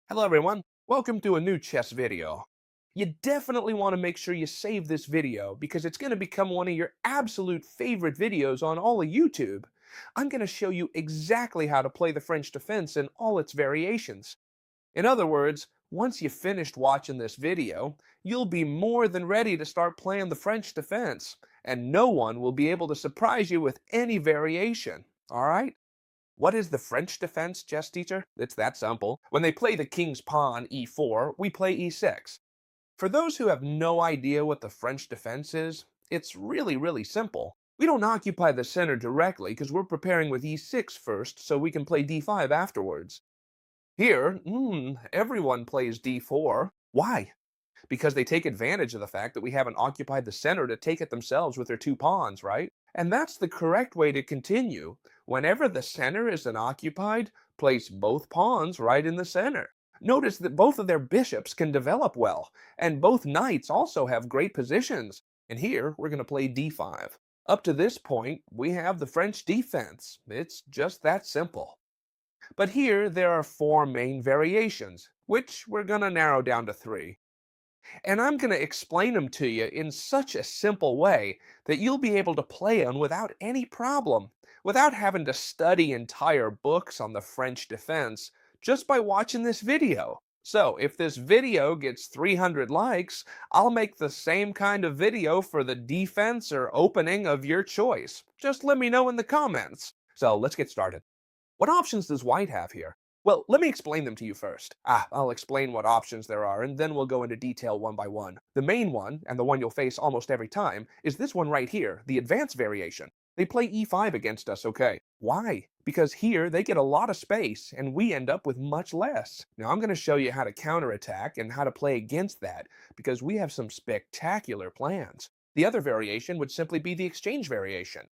Hello everyone, welcome to a new chess video. You definitely want to make sure you save this video because it's going to become one of your absolute favorite videos on all of YouTube. I'm going to show you exactly how to play the French defense in all its variations. In other words, once you've finished watching this video, you'll be more than ready to start playing the French defense, and no one will be able to surprise you with any variation, alright? What is the French defense, chess teacher? It's that simple. When they play the king's pawn e4, we play e6. For those who have no idea what the French defense is, it's really simple. We don't occupy the center directly because we're preparing with e6 first so we can play d5 afterwards. Here, everyone plays d4. Why? Because they take advantage of the fact that we haven't occupied the center to take it themselves with their two pawns, right? And that's the correct way to continue. Whenever the center is unoccupied, place both pawns right in the center. Notice that both of their bishops can develop well, and both knights also have great positions. And here, we're going to play d5. Up to this point, we have the French defense. It's just that simple. But here, there are four main variations, which we're going to narrow down to three. And I'm going to explain them to you in such a simple way that you'll be able to play them without any problem, without having to study entire books on the French defense, just by watching this video. So, if this video gets 300 likes, I'll make the same kind of video for the defense or opening of your choice. Just let me know in the comments. So, let's get started. What options does white have here? Well, let me explain them to you first. I'll explain what options there are, and then we'll go into detail one by one. The main one, and the one you'll face almost every time, is this one right here, the advanced variation. They play e5 against us, okay. Why? Because here they get a lot of space, and we end up with much less. Now I'm going to show you how to counterattack and how to play against that, because we have some spectacular plans. The other variation would simply be the exchange variation.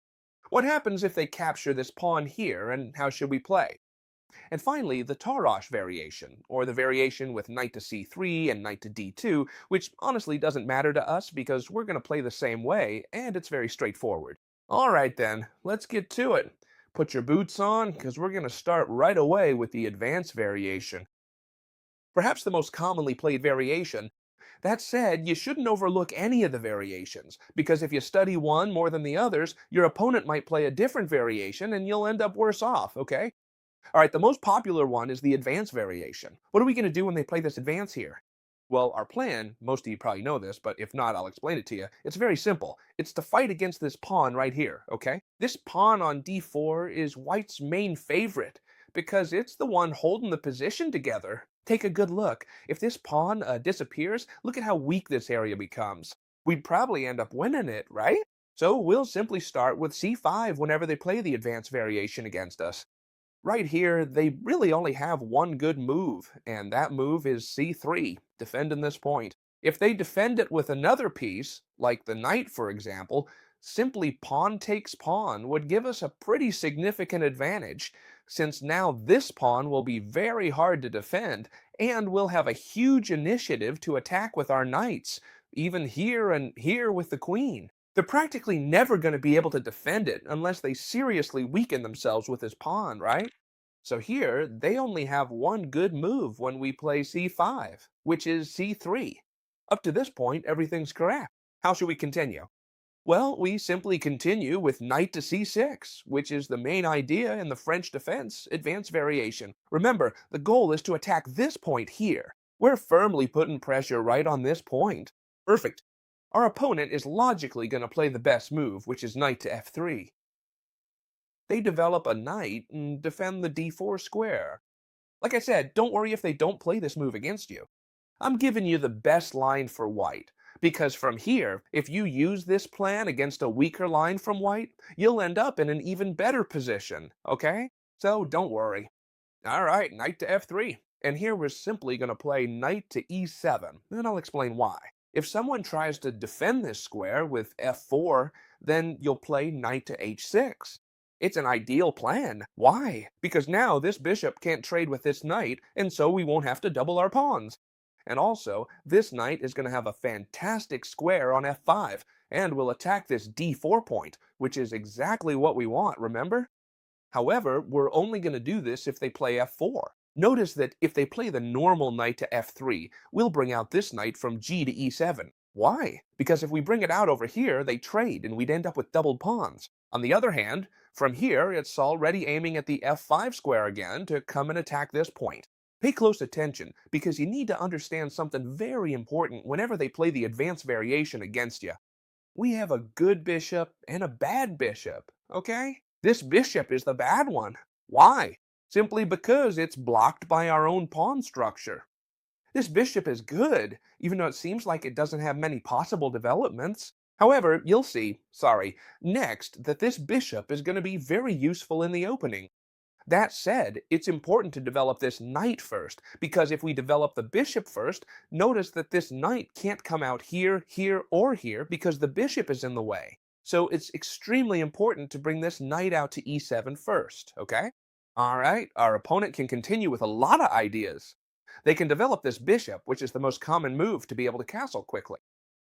What happens if they capture this pawn here, and how should we play? And finally, the Tarrasch variation, or the variation with knight to c3 and knight to d2, which honestly doesn't matter to us because we're going to play the same way, and it's very straightforward. Alright then, let's get to it. Put your boots on, because we're going to start right away with the advanced variation. Perhaps the most commonly played variation. That said, you shouldn't overlook any of the variations, because if you study one more than the others, your opponent might play a different variation and you'll end up worse off, okay? Alright, the most popular one is the advance variation. What are we going to do when they play this advance here? Well, our plan, most of you probably know this, but if not, I'll explain it to you. It's very simple. It's to fight against this pawn right here, okay? This pawn on d4 is white's main favorite, because it's the one holding the position together. Take a good look. If this pawn disappears, look at how weak this area becomes. We'd probably end up winning it, right? So we'll simply start with c5 whenever they play the advance variation against us. Right here, they really only have one good move, and that move is c3, defending this point. If they defend it with another piece, like the knight for example, simply pawn takes pawn would give us a pretty significant advantage, since now this pawn will be very hard to defend, and we'll have a huge initiative to attack with our knights, even here and here with the queen. They're practically never going to be able to defend it unless they seriously weaken themselves with this pawn, right? So here, they only have one good move when we play c5, which is c3. Up to this point, everything's correct. How should we continue? Well, we simply continue with knight to c6, which is the main idea in the French defense advanced variation. Remember, the goal is to attack this point here. We're firmly putting pressure right on this point. Perfect. Our opponent is logically going to play the best move, which is knight to f3. They develop a knight and defend the d4 square. Like I said, don't worry if they don't play this move against you. I'm giving you the best line for white, because from here, if you use this plan against a weaker line from white, you'll end up in an even better position, okay? So don't worry. Alright, knight to f3. And here we're simply going to play knight to e7, and I'll explain why. If someone tries to defend this square with f4, then you'll play knight to h6. It's an ideal plan. Why? Because now this bishop can't trade with this knight, and so we won't have to double our pawns. And also, this knight is going to have a fantastic square on f5, and will attack this d4 point, which is exactly what we want, remember? However, we're only going to do this if they play f4. Notice that if they play the normal knight to f3, we'll bring out this knight from g to e7. Why? Because if we bring it out over here, they trade and we'd end up with doubled pawns. On the other hand, from here, it's already aiming at the f5 square again to come and attack this point. Pay close attention, because you need to understand something very important whenever they play the advanced variation against you. We have a good bishop and a bad bishop, okay? This bishop is the bad one. Why? Simply because it's blocked by our own pawn structure. This bishop is good, even though it seems like it doesn't have many possible developments. However, you'll see, next, that this bishop is going to be very useful in the opening. That said, it's important to develop this knight first, because if we develop the bishop first, notice that this knight can't come out here, here, or here because the bishop is in the way. So it's extremely important to bring this knight out to e7 first, okay? Alright, our opponent can continue with a lot of ideas. They can develop this bishop, which is the most common move to be able to castle quickly,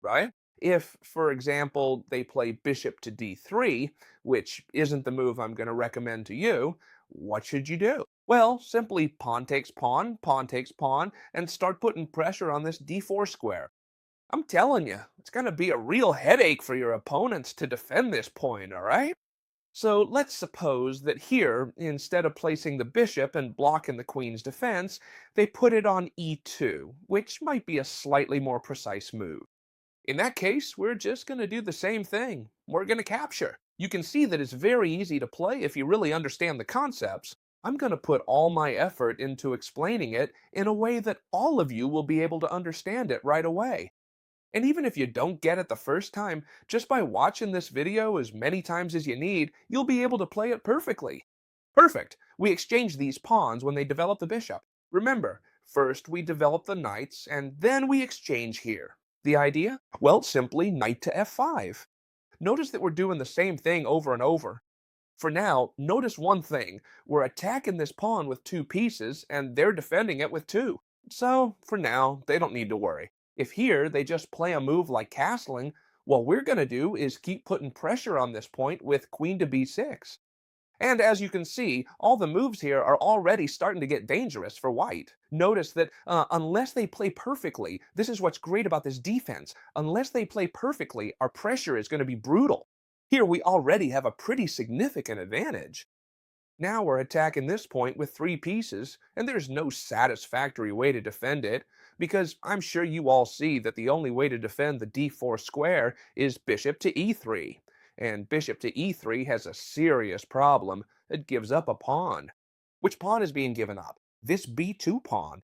right? If, for example, they play bishop to d3, which isn't the move I'm going to recommend to you, what should you do? Well, simply pawn takes pawn, and start putting pressure on this d4 square. I'm telling you, it's going to be a real headache for your opponents to defend this point, alright? So let's suppose that here, instead of placing the bishop and blocking the queen's defense, they put it on e2, which might be a slightly more precise move. In that case, we're just going to do the same thing. We're going to capture. You can see that it's very easy to play if you really understand the concepts. I'm going to put all my effort into explaining it in a way that all of you will be able to understand it right away. And even if you don't get it the first time, just by watching this video as many times as you need, you'll be able to play it perfectly. Perfect! We exchange these pawns when they develop the bishop. Remember, first we develop the knights, and then we exchange here. The idea? Well, simply knight to f5. Notice that we're doing the same thing over and over. For now, notice one thing. We're attacking this pawn with two pieces, and they're defending it with two. So, for now, they don't need to worry. If here they just play a move like castling, what we're going to do is keep putting pressure on this point with queen to b6. And as you can see, all the moves here are already starting to get dangerous for white. Notice that unless they play perfectly, this is what's great about this defense, unless they play perfectly, our pressure is going to be brutal. Here we already have a pretty significant advantage. Now we're attacking this point with three pieces, and there's no satisfactory way to defend it, because I'm sure you all see that the only way to defend the d4 square is bishop to e3. And bishop to e3 has a serious problem. It gives up a pawn. Which pawn is being given up? This b2 pawn.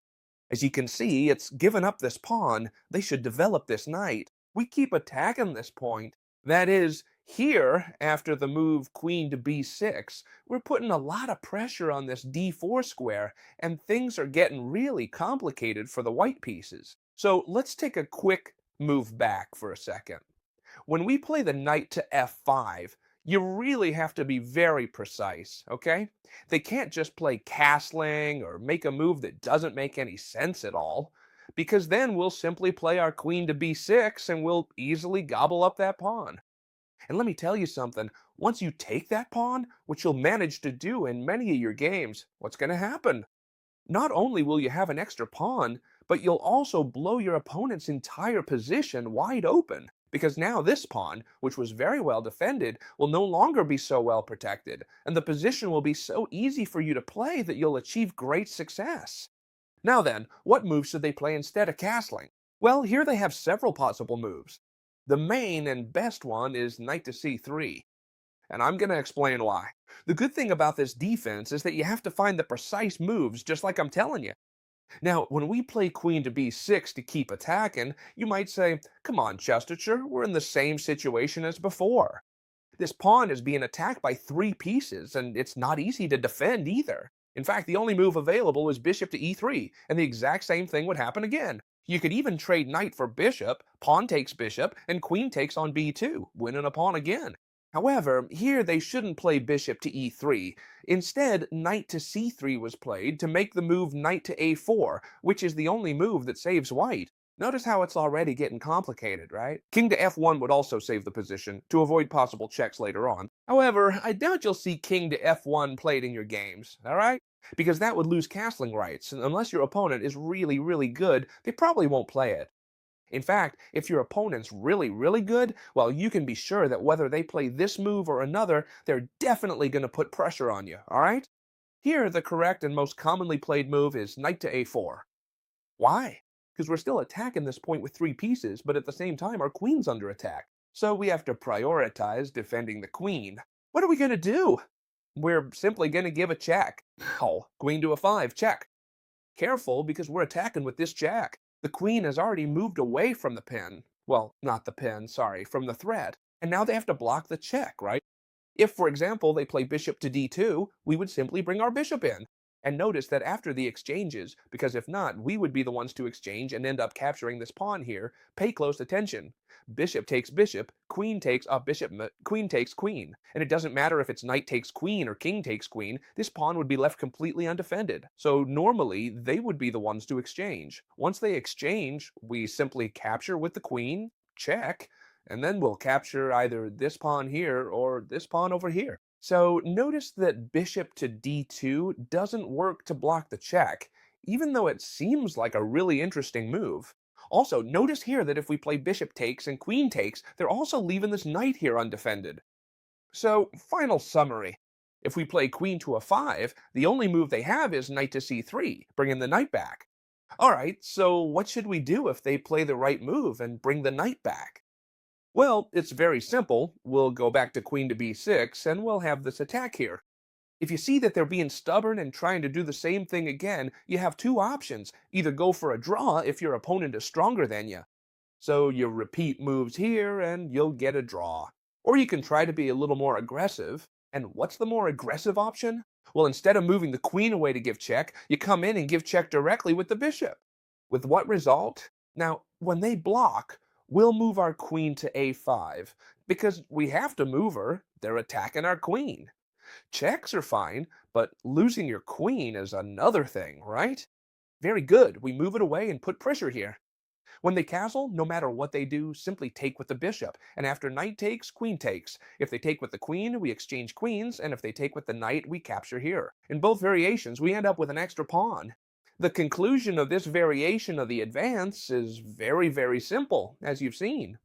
As you can see, it's given up this pawn. They should develop this knight. We keep attacking this point. That is, here, after the move queen to b6, we're putting a lot of pressure on this d4 square, and things are getting really complicated for the white pieces. So let's take a quick move back for a second. When we play the knight to f5, you really have to be very precise, okay? They can't just play castling or make a move that doesn't make any sense at all, because then we'll simply play our queen to b6 and we'll easily gobble up that pawn. And let me tell you something, once you take that pawn, which you'll manage to do in many of your games, what's going to happen? Not only will you have an extra pawn, but you'll also blow your opponent's entire position wide open, because now this pawn, which was very well defended, will no longer be so well protected, and the position will be so easy for you to play that you'll achieve great success. Now then, what moves should they play instead of castling? Well, here they have several possible moves. The main and best one is knight to c3. And I'm going to explain why. The good thing about this defense is that you have to find the precise moves just like I'm telling you. Now, when we play queen to b6 to keep attacking, you might say, come on, Chestershire, we're in the same situation as before. This pawn is being attacked by three pieces, and it's not easy to defend either. In fact, the only move available is bishop to e3, and the exact same thing would happen again. You could even trade knight for bishop, pawn takes bishop, and queen takes on b2, winning a pawn again. However, here they shouldn't play bishop to e3. Instead, knight to c3 was played to make the move knight to a4, which is the only move that saves white. Notice how it's already getting complicated, right? King to f1 would also save the position, to avoid possible checks later on. However, I doubt you'll see king to f1 played in your games, alright? because that would lose castling rights, and unless your opponent is really, really good, they probably won't play it. In fact, if your opponent's really, really good, well, you can be sure that whether they play this move or another, they're definitely going to put pressure on you, alright? Here, the correct and most commonly played move is knight to a4. Why? Because we're still attacking this point with 3 pieces, but at the same time, our queen's under attack. So we have to prioritize defending the queen. What are we going to do? We're simply going to give a check. Oh, queen to a5, check. Careful, because we're attacking with this jack. The queen has already moved away from the pin. Well, not the pin, sorry, from the thread. And now they have to block the check, right? If, for example, they play bishop to d2, we would simply bring our bishop in. And notice that after the exchanges, because if not, we would be the ones to exchange and end up capturing this pawn here, pay close attention. Bishop takes bishop, queen takes queen takes queen. And it doesn't matter if it's knight takes queen or king takes queen, this pawn would be left completely undefended. So normally, they would be the ones to exchange. Once they exchange, we simply capture with the queen, check, and then we'll capture either this pawn here or this pawn over here. So notice that bishop to d2 doesn't work to block the check, even though it seems like a really interesting move. Also, notice here that if we play bishop takes and queen takes, they're also leaving this knight here undefended. So, final summary. If we play queen to a5, the only move they have is knight to c3, bringing the knight back. Alright, so what should we do if they play the right move and bring the knight back? Well, it's very simple. We'll go back to queen to b6, and we'll have this attack here. If you see that they're being stubborn and trying to do the same thing again, you have two options. Either go for a draw if your opponent is stronger than you. So you repeat moves here, and you'll get a draw. Or you can try to be a little more aggressive. And what's the more aggressive option? Well, instead of moving the queen away to give check, you come in and give check directly with the bishop. With what result? Now, when they block, we'll move our queen to a5, because we have to move her. They're attacking our queen. Checks are fine, but losing your queen is another thing, right? Very good. We move it away and put pressure here. When they castle, no matter what they do, simply take with the bishop, and after knight takes, queen takes. If they take with the queen, we exchange queens, and if they take with the knight, we capture here. In both variations, we end up with an extra pawn. The conclusion of this variation of the advance is very, very simple, as you've seen.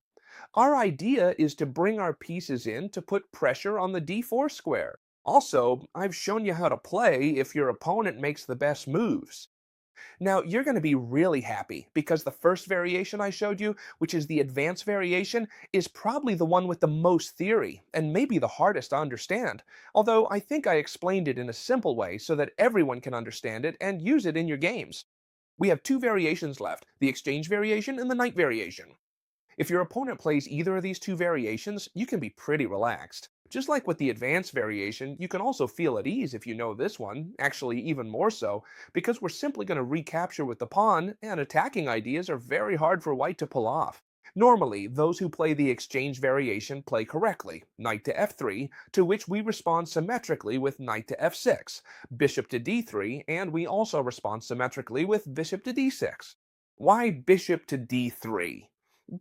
Our idea is to bring our pieces in to put pressure on the d4 square. Also, I've shown you how to play if your opponent makes the best moves. Now, you're going to be really happy because the first variation I showed you, which is the advanced variation, is probably the one with the most theory, and maybe the hardest to understand. Although I think I explained it in a simple way so that everyone can understand it and use it in your games. We have two variations left, the exchange variation and the knight variation. If your opponent plays either of these two variations, you can be pretty relaxed. Just like with the advanced variation, you can also feel at ease if you know this one, actually even more so, because we're simply going to recapture with the pawn, and attacking ideas are very hard for white to pull off. Normally, those who play the exchange variation play correctly, knight to f3, to which we respond symmetrically with knight to f6, bishop to d3, and we also respond symmetrically with bishop to d6. Why bishop to d3?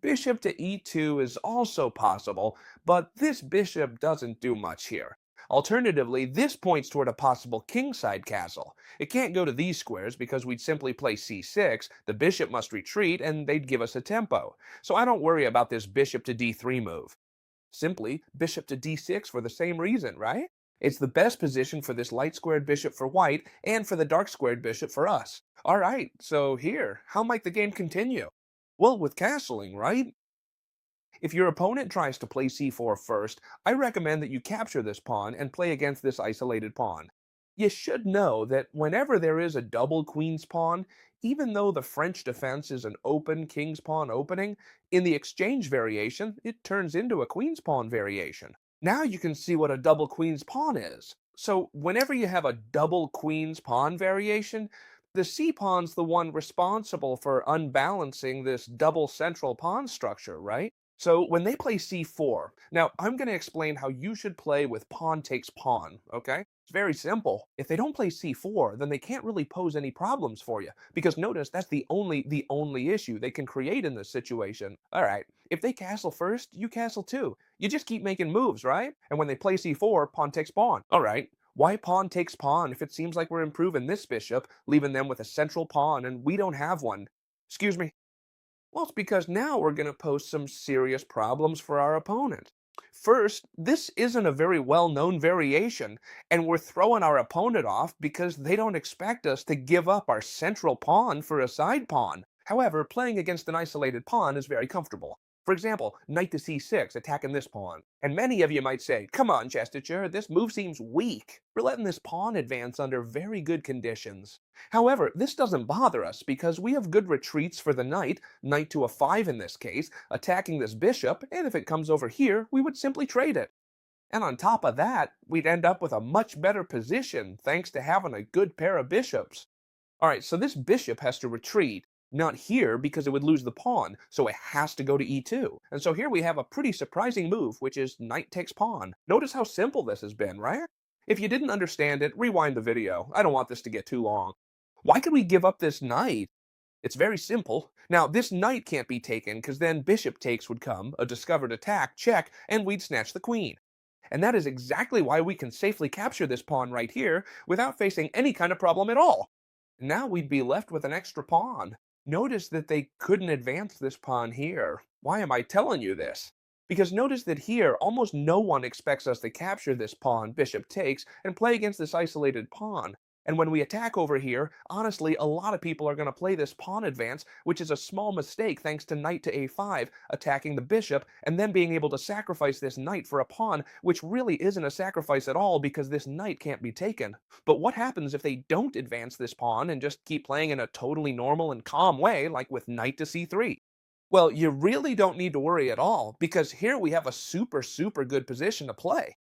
Bishop to e2 is also possible, but this bishop doesn't do much here. Alternatively, this points toward a possible kingside castle. It can't go to these squares because we'd simply play c6, the bishop must retreat, and they'd give us a tempo. So I don't worry about this bishop to d3 move. Simply, bishop to d6 for the same reason, right? It's the best position for this light squared bishop for white and for the dark squared bishop for us. Alright, so here, how might the game continue? Well, with castling, right? If your opponent tries to play c4 first, I recommend that you capture this pawn and play against this isolated pawn. You should know that whenever there is a double queen's pawn, even though the French defense is an open king's pawn opening, in the exchange variation, it turns into a queen's pawn variation. Now you can see what a double queen's pawn is. So whenever you have a double queen's pawn variation, the c-pawn's the one responsible for unbalancing this double central pawn structure, right? So when they play c4, now I'm going to explain how you should play with pawn takes pawn, okay? It's very simple. If they don't play c4, then they can't really pose any problems for you, because notice that's the only issue they can create in this situation. All right, if they castle first, you castle too. You just keep making moves, right? And when they play c4, pawn takes pawn. All right. Why pawn takes pawn if it seems like we're improving this bishop, leaving them with a central pawn and we don't have one? Excuse me. Well, it's because now we're going to pose some serious problems for our opponent. First, this isn't a very well-known variation, and we're throwing our opponent off because they don't expect us to give up our central pawn for a side pawn. However, playing against an isolated pawn is very comfortable. For example, knight to c6, attacking this pawn. And many of you might say, come on, Chestercher, this move seems weak. We're letting this pawn advance under very good conditions. However, this doesn't bother us because we have good retreats for the knight to a 5 in this case, attacking this bishop, and if it comes over here, we would simply trade it. And on top of that, we'd end up with a much better position thanks to having a good pair of bishops. Alright, so this bishop has to retreat. Not here because it would lose the pawn, so it has to go to e2. And so here we have a pretty surprising move, which is knight takes pawn. Notice how simple this has been, right? If you didn't understand it, rewind the video. I don't want this to get too long. Why could we give up this knight? It's very simple. Now, this knight can't be taken because then bishop takes would come, a discovered attack, check, and we'd snatch the queen. And that is exactly why we can safely capture this pawn right here without facing any kind of problem at all. Now we'd be left with an extra pawn. Notice that they couldn't advance this pawn here. Why am I telling you this? Because notice that here, almost no one expects us to capture this pawn, bishop takes, and play against this isolated pawn. And when we attack over here, honestly, a lot of people are going to play this pawn advance, which is a small mistake thanks to knight to a5, attacking the bishop, and then being able to sacrifice this knight for a pawn, which really isn't a sacrifice at all because this knight can't be taken. But what happens if they don't advance this pawn and just keep playing in a totally normal and calm way, like with knight to c3? Well, you really don't need to worry at all, because here we have a super good position to play.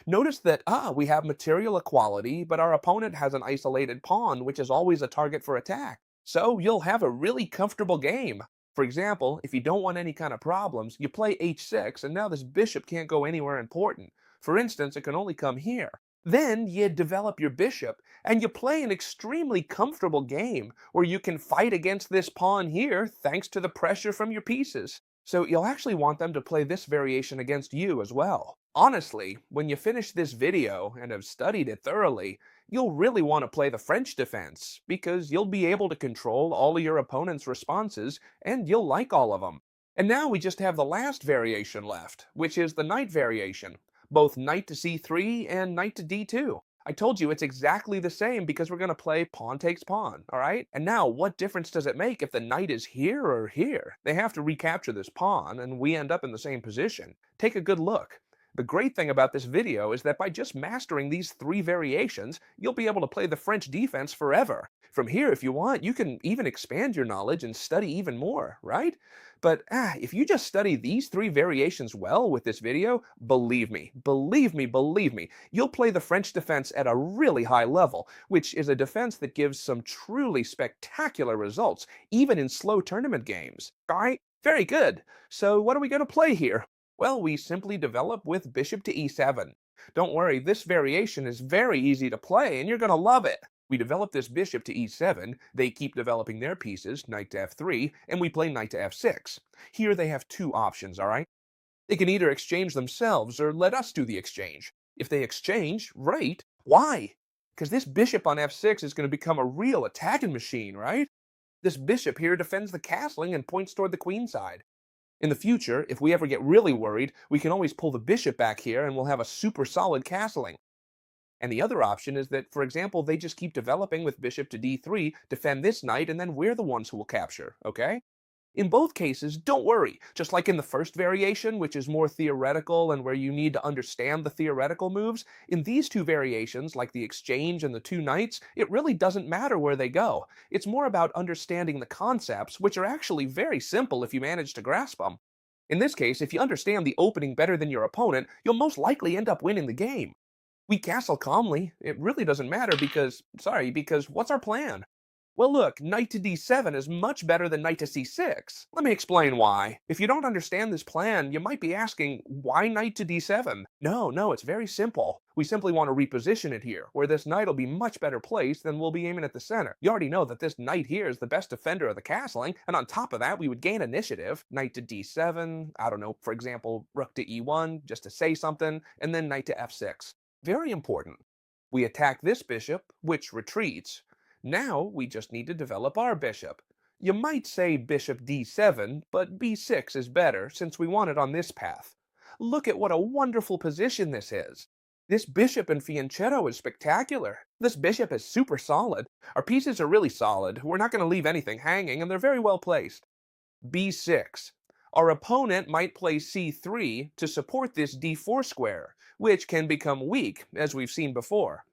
Notice that, we have material equality, but our opponent has an isolated pawn, which is always a target for attack. So you'll have a really comfortable game. For example, if you don't want any kind of problems, you play h6, and now this bishop can't go anywhere important. For instance, it can only come here. Then you develop your bishop, and you play an extremely comfortable game, where you can fight against this pawn here thanks to the pressure from your pieces. So you'll actually want them to play this variation against you as well. Honestly, when you finish this video and have studied it thoroughly, you'll really want to play the French defense, because you'll be able to control all of your opponent's responses, and you'll like all of them. And now we just have the last variation left, which is the knight variation. Both knight to c3 and knight to d2. I told you it's exactly the same because we're going to play pawn takes pawn, alright? And now, what difference does it make if the knight is here or here? They have to recapture this pawn, and we end up in the same position. Take a good look. The great thing about this video is that by just mastering these 3 variations, you'll be able to play the French defense forever. From here, if you want, you can even expand your knowledge and study even more, right? But if you just study these 3 variations well with this video, believe me, you'll play the French defense at a really high level, which is a defense that gives some truly spectacular results, even in slow tournament games. Alright, very good. So what are we going to play here? Well, we simply develop with bishop to e7. Don't worry, this variation is very easy to play, and you're going to love it. We develop this bishop to e7, they keep developing their pieces, knight to f3, and we play knight to f6. Here they have 2 options, alright? They can either exchange themselves or let us do the exchange. If they exchange, right? Why? Because this bishop on f6 is going to become a real attacking machine, right? This bishop here defends the castling and points toward the queen side. In the future, if we ever get really worried, we can always pull the bishop back here and we'll have a super solid castling. And the other option is that, for example, they just keep developing with bishop to d3, defend this knight, and then we're the ones who will capture, okay? In both cases, don't worry. Just like in the first variation, which is more theoretical and where you need to understand the theoretical moves, in these 2 variations, like the exchange and the 2 knights, it really doesn't matter where they go. It's more about understanding the concepts, which are actually very simple if you manage to grasp them. In this case, if you understand the opening better than your opponent, you'll most likely end up winning the game. We castle calmly. It really doesn't matter because what's our plan? Well, look, knight to d7 is much better than knight to c6. Let me explain why. If you don't understand this plan, you might be asking, why knight to d7? No, it's very simple. We simply want to reposition it here, where this knight will be much better placed than we'll be aiming at the center. You already know that this knight here is the best defender of the castling, and on top of that, we would gain initiative. Knight to d7, I don't know, for example, rook to e1, just to say something, and then knight to f6. Very important. We attack this bishop, which retreats. Now we just need to develop our bishop. You might say bishop d7, but b6 is better since we want it on this path. Look at what a wonderful position this is. This bishop in fianchetto is spectacular. This bishop is super solid. Our pieces are really solid. We're not going to leave anything hanging, and they're very well placed. b6. Our opponent might play c3 to support this d4 square, which can become weak, as we've seen before.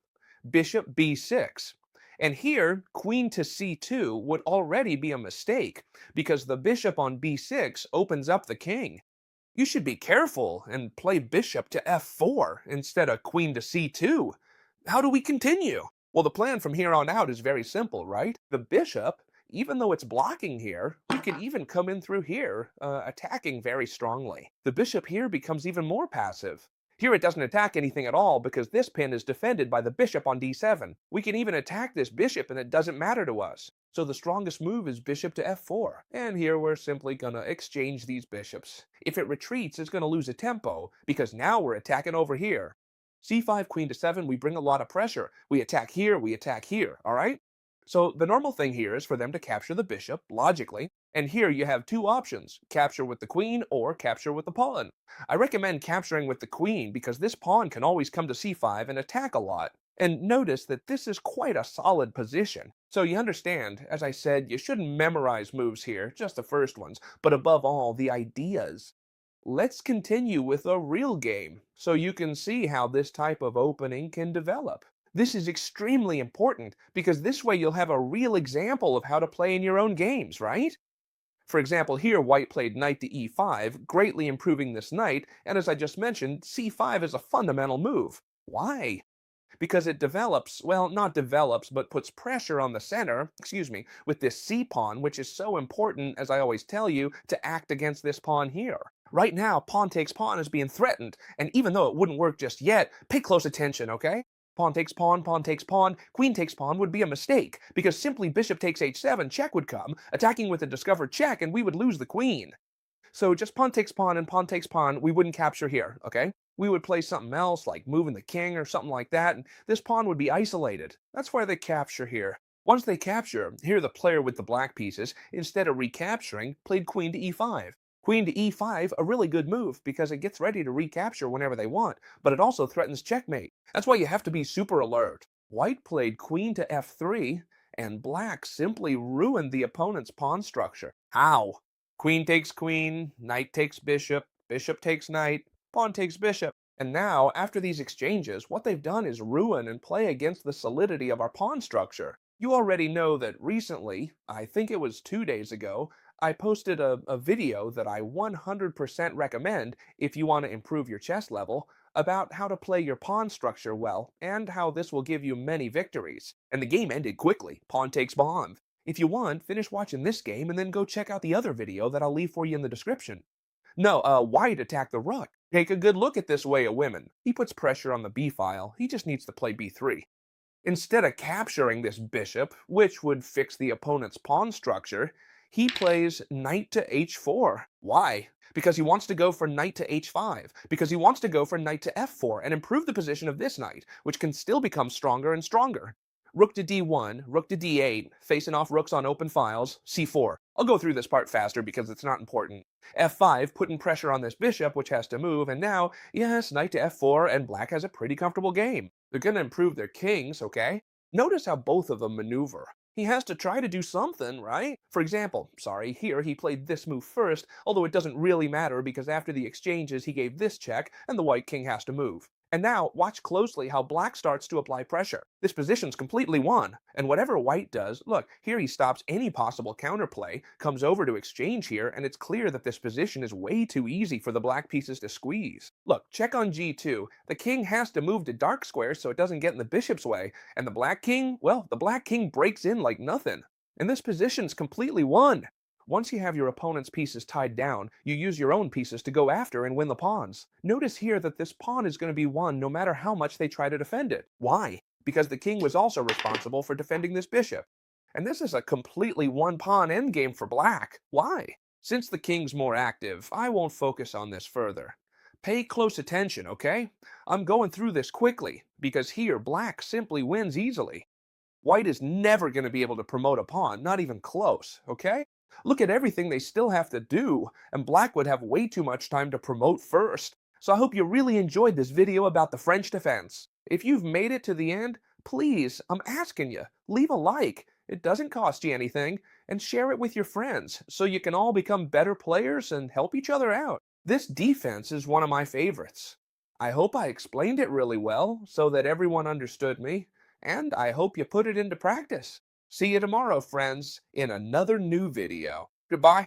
Bishop b6. And here, queen to c2 would already be a mistake, because the bishop on b6 opens up the king. You should be careful and play bishop to f4 instead of queen to c2. How do we continue? Well, the plan from here on out is very simple, right? The bishop, even though it's blocking here, we could even come in through here, attacking very strongly. The bishop here becomes even more passive. Here it doesn't attack anything at all because this pin is defended by the bishop on d7. We can even attack this bishop and it doesn't matter to us. So the strongest move is bishop to f4. And here we're simply gonna exchange these bishops. If it retreats, it's gonna lose a tempo because now we're attacking over here. c5, queen to 7, we bring a lot of pressure. We attack here, all right? So the normal thing here is for them to capture the bishop, logically, and here you have two options, capture with the queen or capture with the pawn. I recommend capturing with the queen because this pawn can always come to c5 and attack a lot. And notice that this is quite a solid position. So you understand, as I said, you shouldn't memorize moves here, just the first ones, but above all, the ideas. Let's continue with a real game, so you can see how this type of opening can develop. This is extremely important, because this way you'll have a real example of how to play in your own games, right? For example, here white played knight to e5, greatly improving this knight, and as I just mentioned, c5 is a fundamental move. Why? Because it develops, well, not develops, but puts pressure on the center, with this c-pawn, which is so important, as I always tell you, to act against this pawn here. Right now, pawn takes pawn is being threatened, and even though it wouldn't work just yet, pay close attention, okay? Pawn takes pawn, queen takes pawn would be a mistake, because simply bishop takes h7, check would come, attacking with a discovered check, and we would lose the queen. So just pawn takes pawn and pawn takes pawn, we wouldn't capture here, okay? We would play something else, like moving the king or something like that, and this pawn would be isolated. That's why they capture here. Once they capture, here the player with the black pieces, instead of recapturing, played queen to e5. Queen to e5, a really good move, because it gets ready to recapture whenever they want, but it also threatens checkmate. That's why you have to be super alert. White played queen to f3, and black simply ruined the opponent's pawn structure. How? Queen takes queen, knight takes bishop, bishop takes knight, pawn takes bishop. And now, after these exchanges, what they've done is ruin and play against the solidity of our pawn structure. You already know that recently, I think it was 2 days ago, I posted a video that I 100% recommend if you want to improve your chess level about how to play your pawn structure well and how this will give you many victories. And the game ended quickly, pawn takes pawn. If you want, finish watching this game and then go check out the other video that I'll leave for you in the description. No, white attacked the rook. Take a good look at this way of winning. He puts pressure on the b-file, he just needs to play b3. Instead of capturing this bishop, which would fix the opponent's pawn structure, he plays knight to h4. Why? Because he wants to go for knight to h5, because he wants to go for knight to f4 and improve the position of this knight, which can still become stronger and stronger. Rook to d1, rook to d8, facing off rooks on open files, c4. I'll go through this part faster because it's not important. f5, putting pressure on this bishop, which has to move, and now, yes, knight to f4, and black has a pretty comfortable game. They're going to improve their kings, okay? Notice how both of them maneuver. He has to try to do something, right? For example, here he played this move first, although it doesn't really matter because after the exchanges he gave this check, and the white king has to move. And now, watch closely how black starts to apply pressure. This position's completely won, and whatever white does, look, here he stops any possible counterplay, comes over to exchange here, and it's clear that this position is way too easy for the black pieces to squeeze. Look, check on g2. The king has to move to dark squares so it doesn't get in the bishop's way, and the black king, well, the black king breaks in like nothing. And this position's completely won. Once you have your opponent's pieces tied down, you use your own pieces to go after and win the pawns. Notice here that this pawn is going to be won no matter how much they try to defend it. Why? Because the king was also responsible for defending this bishop. And this is a completely one-pawn endgame for black. Why? Since the king's more active, I won't focus on this further. Pay close attention, okay? I'm going through this quickly, because here black simply wins easily. White is never going to be able to promote a pawn, not even close, okay? Look at everything they still have to do, and black would have way too much time to promote first. So I hope you really enjoyed this video about the French defense. If you've made it to the end, please, I'm asking you, leave a like. It doesn't cost you anything, and share it with your friends so you can all become better players and help each other out. This defense is one of my favorites. I hope I explained it really well so that everyone understood me, and I hope you put it into practice. See you tomorrow, friends, in another new video. Goodbye.